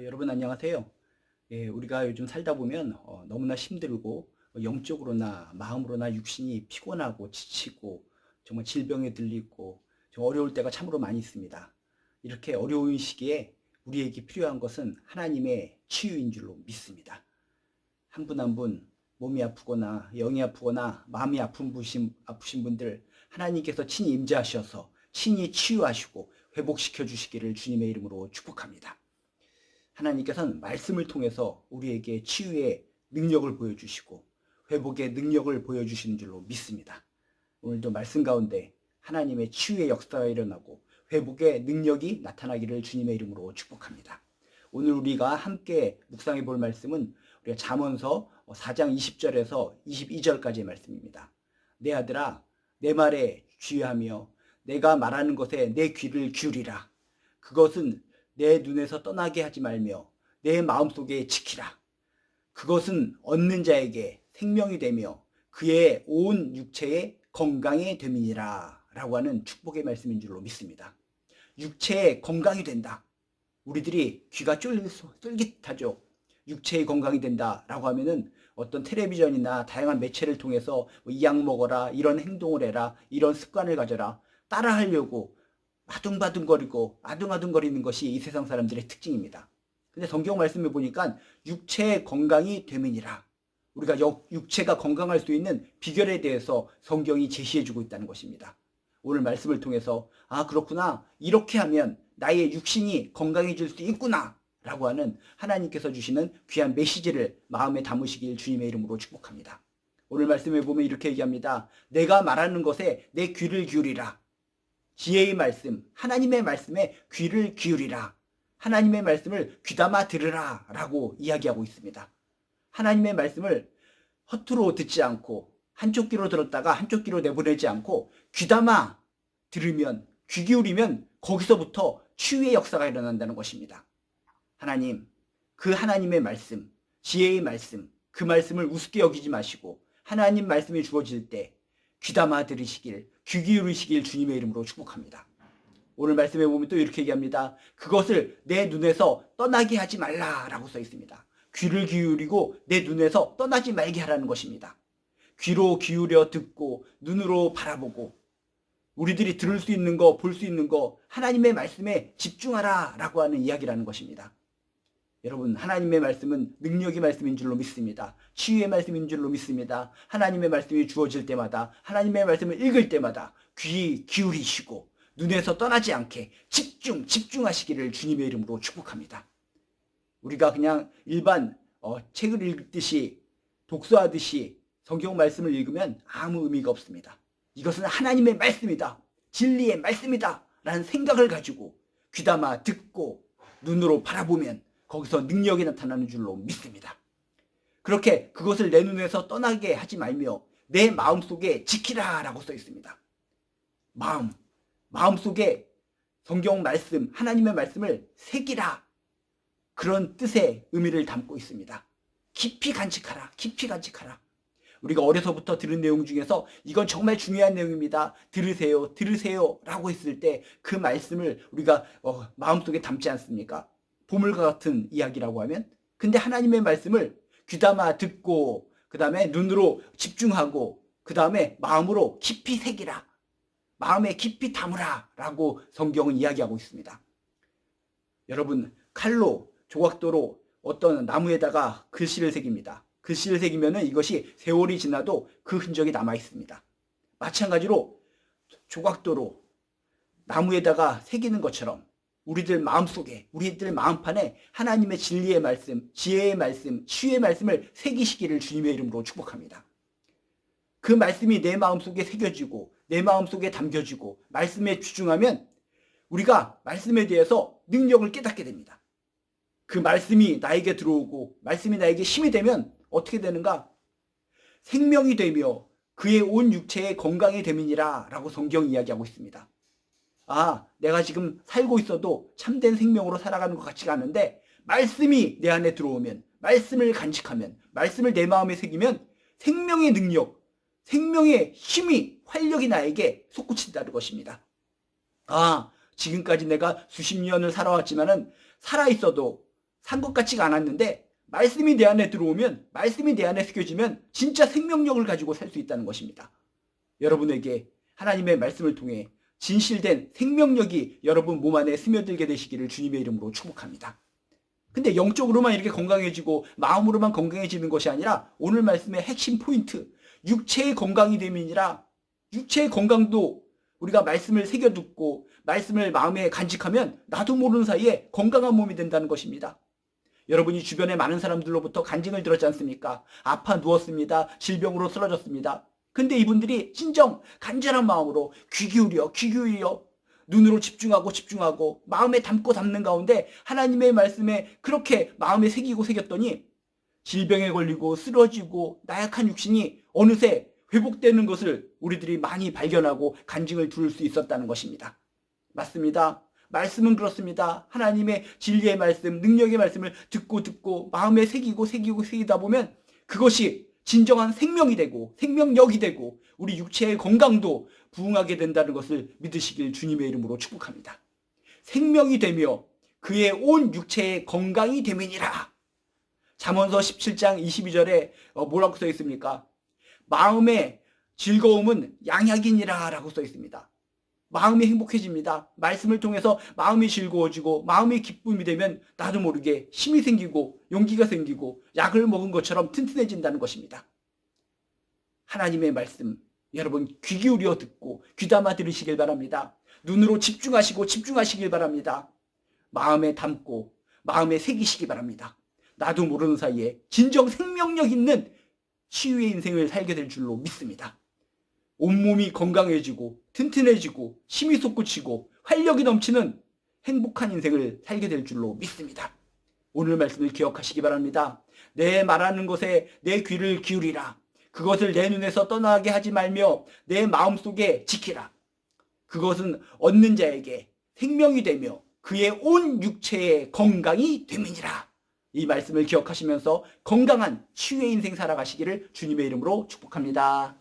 여러분 안녕하세요. 우리가 요즘 살다 보면 너무나 힘들고 영적으로나 마음으로나 육신이 피곤하고 지치고 정말 질병에 들리고 좀 어려울 때가 참으로 많이 있습니다. 이렇게 어려운 시기에 우리에게 필요한 것은 하나님의 치유인 줄로 믿습니다. 한 분 한 분 몸이 아프거나 영이 아프거나 마음이 아프신 분들 하나님께서 친히 임재하셔서 친히 치유하시고 회복시켜 주시기를 주님의 이름으로 축복합니다. 하나님께서는 말씀을 통해서 우리에게 치유의 능력을 보여주시고 회복의 능력을 보여주시는 줄로 믿습니다. 오늘도 말씀 가운데 하나님의 치유의 역사가 일어나고 회복의 능력이 나타나기를 주님의 이름으로 축복합니다. 오늘 우리가 함께 묵상해 볼 말씀은 우리가 잠언서 4장 20절에서 22절까지의 말씀입니다. 내 아들아 내 말에 주의하며 내가 말하는 것에 내 귀를 기울이라. 그것은 내 눈에서 떠나게 하지 말며 내 마음속에 지키라. 그것은 얻는 자에게 생명이 되며 그의 온 육체의 건강이 됨이니라 라고 하는 축복의 말씀인 줄로 믿습니다. 육체의 건강이 된다. 우리들이 귀가 쫄깃하죠. 육체의 건강이 된다라고 하면은 어떤 텔레비전이나 다양한 매체를 통해서 이 약 먹어라, 이런 행동을 해라, 이런 습관을 가져라 따라하려고 바둥바둥거리고 아둥아둥거리는 것이 이 세상 사람들의 특징입니다. 근데 성경 말씀을 보니까 육체의 건강이 됨이니라. 우리가 육체가 건강할 수 있는 비결에 대해서 성경이 제시해주고 있다는 것입니다. 오늘 말씀을 통해서 그렇구나, 이렇게 하면 나의 육신이 건강해질 수 있구나 라고 하는 하나님께서 주시는 귀한 메시지를 마음에 담으시길 주님의 이름으로 축복합니다. 오늘 말씀에 보면 이렇게 얘기합니다. 내가 말하는 것에 내 귀를 기울이라. 지혜의 말씀, 하나님의 말씀에 귀를 기울이라. 하나님의 말씀을 귀담아 들으라 라고 이야기하고 있습니다. 하나님의 말씀을 허투루 듣지 않고 한쪽 귀로 들었다가 한쪽 귀로 내보내지 않고 귀담아 들으면, 귀 기울이면 거기서부터 치유의 역사가 일어난다는 것입니다. 하나님, 그 하나님의 말씀, 지혜의 말씀, 그 말씀을 우습게 여기지 마시고 하나님 말씀이 주어질 때 귀담아 들으시길, 귀 기울이시길 주님의 이름으로 축복합니다. 오늘 말씀에 보면 또 이렇게 얘기합니다. 그것을 내 눈에서 떠나게 하지 말라라고 써 있습니다. 귀를 기울이고 내 눈에서 떠나지 말게 하라는 것입니다. 귀로 기울여 듣고 눈으로 바라보고 우리들이 들을 수 있는 거, 볼 수 있는 거 하나님의 말씀에 집중하라라고 하는 이야기라는 것입니다. 여러분, 하나님의 말씀은 능력의 말씀인 줄로 믿습니다. 치유의 말씀인 줄로 믿습니다. 하나님의 말씀이 주어질 때마다, 하나님의 말씀을 읽을 때마다 귀 기울이시고 눈에서 떠나지 않게 집중하시기를 주님의 이름으로 축복합니다. 우리가 그냥 일반 책을 읽듯이, 독서하듯이 성경 말씀을 읽으면 아무 의미가 없습니다. 이것은 하나님의 말씀이다, 진리의 말씀이다 라는 생각을 가지고 귀담아 듣고 눈으로 바라보면 거기서 능력이 나타나는 줄로 믿습니다. 그렇게 그것을 내 눈에서 떠나게 하지 말며 내 마음속에 지키라 라고 써 있습니다. 마음속에 성경 말씀, 하나님의 말씀을 새기라, 그런 뜻의 의미를 담고 있습니다. 깊이 간직하라, 깊이 간직하라. 우리가 어려서부터 들은 내용 중에서 이건 정말 중요한 내용입니다, 들으세요 라고 했을 때 그 말씀을 우리가 마음속에 담지 않습니까? 보물과 같은 이야기라고 하면. 근데 하나님의 말씀을 귀담아 듣고 그 다음에 눈으로 집중하고 그 다음에 마음으로 깊이 새기라, 마음에 깊이 담으라 라고 성경은 이야기하고 있습니다. 여러분, 칼로, 조각도로 어떤 나무에다가 글씨를 새깁니다. 글씨를 새기면 이것이 세월이 지나도 그 흔적이 남아 있습니다. 마찬가지로 조각도로 나무에다가 새기는 것처럼 우리들 마음속에, 우리들 마음판에 하나님의 진리의 말씀, 지혜의 말씀, 치유의 말씀을 새기시기를 주님의 이름으로 축복합니다. 그 말씀이 내 마음속에 새겨지고 내 마음속에 담겨지고 말씀에 집중하면 우리가 말씀에 대해서 능력을 깨닫게 됩니다. 그 말씀이 나에게 들어오고 말씀이 나에게 힘이 되면 어떻게 되는가? 생명이 되며 그의 온 육체의 건강이 됨이니라 라고 성경이 이야기하고 있습니다. 내가 지금 살고 있어도 참된 생명으로 살아가는 것 같지가 않은데 말씀이 내 안에 들어오면, 말씀을 간직하면, 말씀을 내 마음에 새기면 생명의 능력, 생명의 힘이, 활력이 나에게 솟구친다는 것입니다. 지금까지 내가 수십 년을 살아왔지만은 살아있어도 산 것 같지가 않았는데 말씀이 내 안에 들어오면, 말씀이 내 안에 새겨지면 진짜 생명력을 가지고 살 수 있다는 것입니다. 여러분에게 하나님의 말씀을 통해 진실된 생명력이 여러분 몸 안에 스며들게 되시기를 주님의 이름으로 축복합니다. 근데 영적으로만 이렇게 건강해지고 마음으로만 건강해지는 것이 아니라 오늘 말씀의 핵심 포인트, 육체의 건강이 됨이니라. 육체의 건강도 우리가 말씀을 새겨 듣고 말씀을 마음에 간직하면 나도 모르는 사이에 건강한 몸이 된다는 것입니다. 여러분이 주변에 많은 사람들로부터 간증을 들었지 않습니까? 아파 누웠습니다. 질병으로 쓰러졌습니다. 근데 이분들이 진정 간절한 마음으로 귀 기울여 눈으로 집중하고 마음에 담는 가운데 하나님의 말씀에 그렇게 마음에 새겼더니 질병에 걸리고 쓰러지고 나약한 육신이 어느새 회복되는 것을 우리들이 많이 발견하고 간증을 들을 수 있었다는 것입니다. 맞습니다. 말씀은 그렇습니다. 하나님의 진리의 말씀, 능력의 말씀을 듣고 마음에 새기다 보면 그것이 진정한 생명이 되고 생명력이 되고 우리 육체의 건강도 부흥하게 된다는 것을 믿으시길 주님의 이름으로 축복합니다. 생명이 되며 그의 온 육체의 건강이 됨이니라. 잠언서 17장 22절에 뭐라고 써 있습니까? 마음의 즐거움은 양약이니라 라고 써 있습니다. 마음이 행복해집니다. 말씀을 통해서 마음이 즐거워지고 마음이 기쁨이 되면 나도 모르게 힘이 생기고 용기가 생기고 약을 먹은 것처럼 튼튼해진다는 것입니다. 하나님의 말씀 여러분 귀 기울여 듣고 귀담아 들으시길 바랍니다. 눈으로 집중하시길 바랍니다. 마음에 담고 마음에 새기시기 바랍니다. 나도 모르는 사이에 진정 생명력 있는 치유의 인생을 살게 될 줄로 믿습니다. 온몸이 건강해지고 튼튼해지고 힘이 솟구치고 활력이 넘치는 행복한 인생을 살게 될 줄로 믿습니다. 오늘 말씀을 기억하시기 바랍니다. 내 말하는 것에 내 귀를 기울이라. 그것을 내 눈에서 떠나게 하지 말며 내 마음속에 지키라. 그것은 얻는 자에게 생명이 되며 그의 온 육체의 건강이 됨이니라. 이 말씀을 기억하시면서 건강한 치유의 인생 살아가시기를 주님의 이름으로 축복합니다.